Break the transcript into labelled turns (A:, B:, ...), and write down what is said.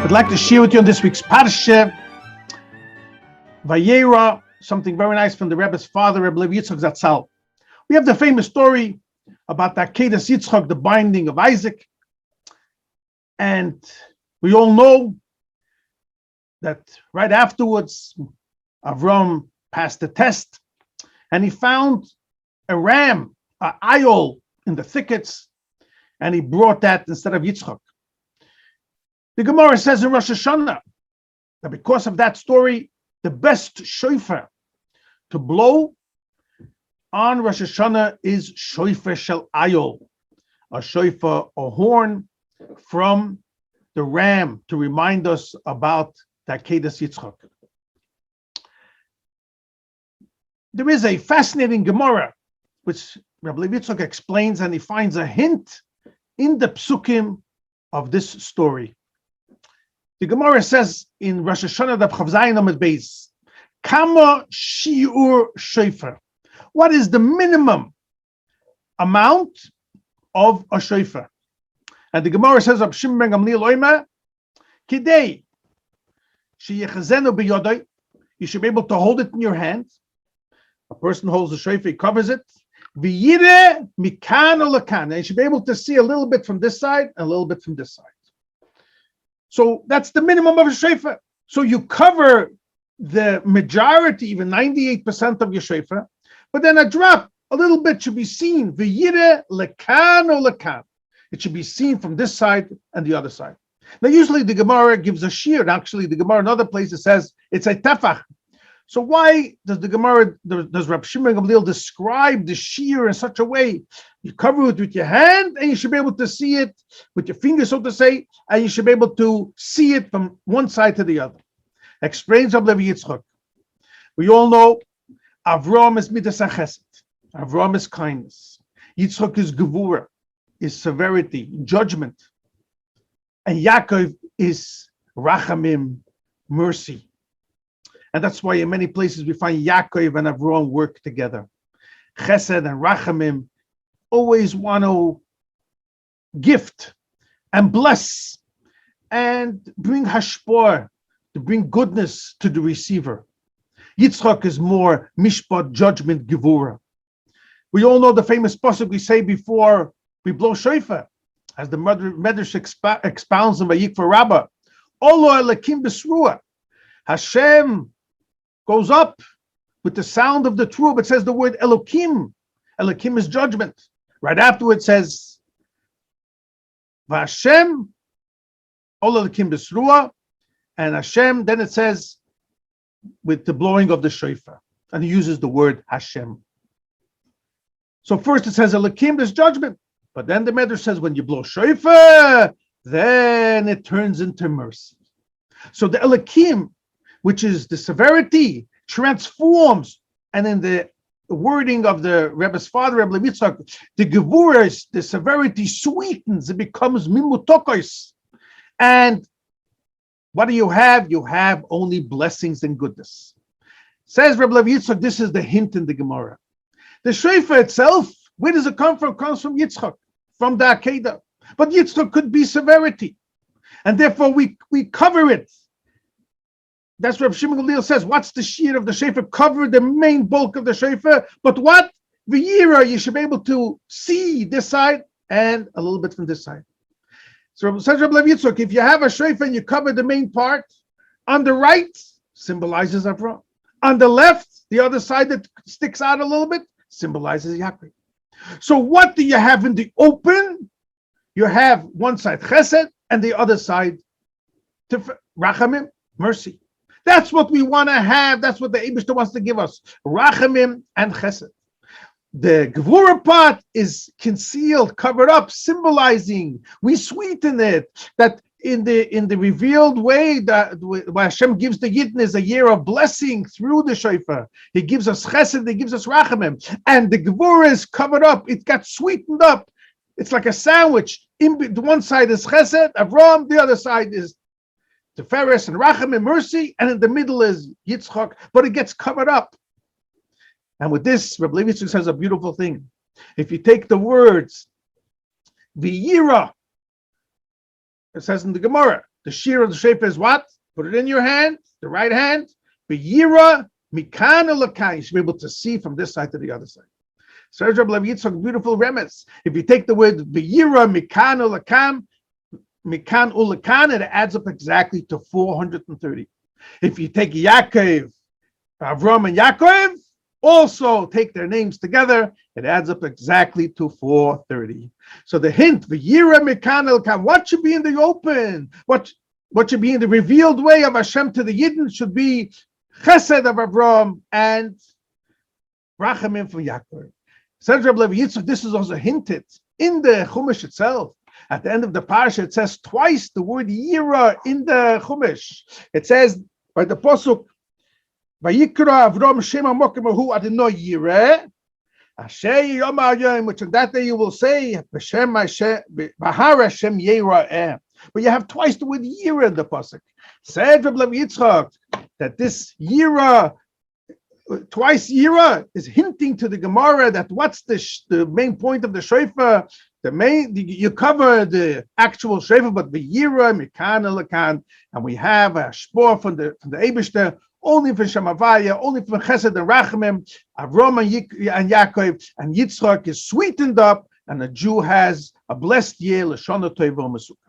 A: I'd like to share with you on this week's Parshas, וירא, something very nice from the Rebbe's father, Rebbe Yitzchok Zatzal. We have the famous story about the Akedas Yitzchok, the binding of Isaac. And we all know that right afterwards, Avram passed the test and he found a ram, an ayol in the thickets, and he brought that instead of Yitzchok. The Gemara says in Rosh Hashanah that because of that story, the best shofar to blow on Rosh Hashanah is shofar shel ayol, a shofar, a horn from the ram to remind us about the Akedas Yitzchok. There is a fascinating Gemara which Rabbi Yitzchok explains, and he finds a hint in the psukim of this story. The Gemara says in Rosh Hashanah, the Chav Zayin Amud Beis, Kama shiur shofar. What is the minimum amount of a shofar? And the Gemara says, Rab Shimon ben Gamliel Oima, Kidei sheyechazenu biyodai. You should be able to hold it in your hand. A person holds the shofar, he covers it. V'yireh mikan olakan. And you should be able to see a little bit from this side, and a little bit from this side. So that's the minimum of a shofar. So you cover the majority, even 98% of your shofar, but then a drop, a little bit should be seen. V'yireh lekan olakan. It should be seen from this side and the other side. Now, usually the Gemara gives a shear. And actually, the Gemara in other places says it's a tefach. So why does the Gemara, does Rab Shimon ben Gamliel describe the shear in such a way? You cover it with your hand, and you should be able to see it with your fingers, so to say, and you should be able to see it from one side to the other. Explains Rabbi Yitzchok. We all know Avram is midas chesed. Avram is kindness. Yitzchok is gevura, is severity, judgment. And Yaakov is rachamim, mercy. And that's why in many places we find Yaakov and Avram work together. Chesed and rachamim always want to gift and bless and bring hashpor, to bring goodness to the receiver. Yitzchok is more mishpat, judgment, gevura. We all know the famous pasuk we say before we blow shofar, as the Medrash expounds in Vayikra Rabbah. Olo Elokim b'sruah. Hashem goes up with the sound of the truah, but says the word Elokim. Elokim is judgment. Right afterwards it says Vashem Olo Elokim b'sruah, and Hashem. Then it says with the blowing of the shofar, and he uses the word Hashem. So first it says Elokim is judgment. But then the Medrash says when you blow shofar, then it turns into mercy. So the Elokim, which is the severity, transforms. And in the wording of the Rebbe's father, Rebbe Yitzchok, the gevura, the severity sweetens. It becomes mimutokos. And what do you have? You have only blessings and goodness. Says Rebbe Yitzchok, this is the hint in the Gemara. The shofar itself, where does it come from? It comes from Yitzchok, from the Akedah. But Yitzchok could be severity. And therefore we cover it. That's what Rabbi Shimon Gamliel says. What's the shear of the shofar? Cover the main bulk of the shofar. But what? V'yira, you should be able to see this side and a little bit from this side. So says Rabbi Yitzchok, if you have a shofar and you cover the main part, on the right symbolizes Avram. On the left, the other side that sticks out a little bit, symbolizes Yaakov. So what do you have in the open? You have one side chesed and the other side rachamim, mercy. That's what we want to have. That's what the Eibishter wants to give us. Rachamim and chesed. The gevura part is concealed, covered up, symbolizing. We sweeten it. That in the revealed way that where Hashem gives the Yidden is a year of blessing through the shofar. He gives us chesed, he gives us rachamim. And the gevura is covered up. It got sweetened up. It's like a sandwich. The one side is chesed, Avram, the other side is Tiferes and Rachamim, mercy, and in the middle is Yitzchok, but it gets covered up. And with this, Rebbe Levi says a beautiful thing. If you take the words, V'yira, it says in the Gemara, The shear of the shofar is what? Put it in your hand, the right hand. Vi'yira mikan elakan. You should be able to see from this side to the other side. So Rabbi Yitzchok, beautiful remes. If you take the word Vi'yira mikan ulakan, it adds up exactly to 430. If you take Yaakov, Avram and Yaakov, also take their names together, it adds up exactly to 430. So the hint, Vi'yira mikan ulakan, what should be in the open? What should be in the revealed way of Hashem to the Yidden should be Chesed of Avram and Rachamim from Yaakov. Says Rabbi Yitzchok, this is also hinted in the Chumash itself. At the end of the Parsha, it says twice the word Yira in the Chumash. It says by the Pasuk, Vayikra Avram Shem HaMokim Ahu Adonai Yireh, Asher Yom HaYom, which on that day you will say, Bahar Hashem Yireh. But you have twice the word Yira in the Pasuk. Said Rabbi Yitzchok that this Yira, twice Yira, is hinting to the Gemara that what's the main point of the shofar? You cover the actual shofar, but the Yira mikan elakan, and we have a spore from the Eibishter, only from Shemavaya, only from Chesed and Rachamim, Avram and Yaakov, and Yitzchok is sweetened up, and the Jew has a blessed year, L'shana Tova U'Mesukah.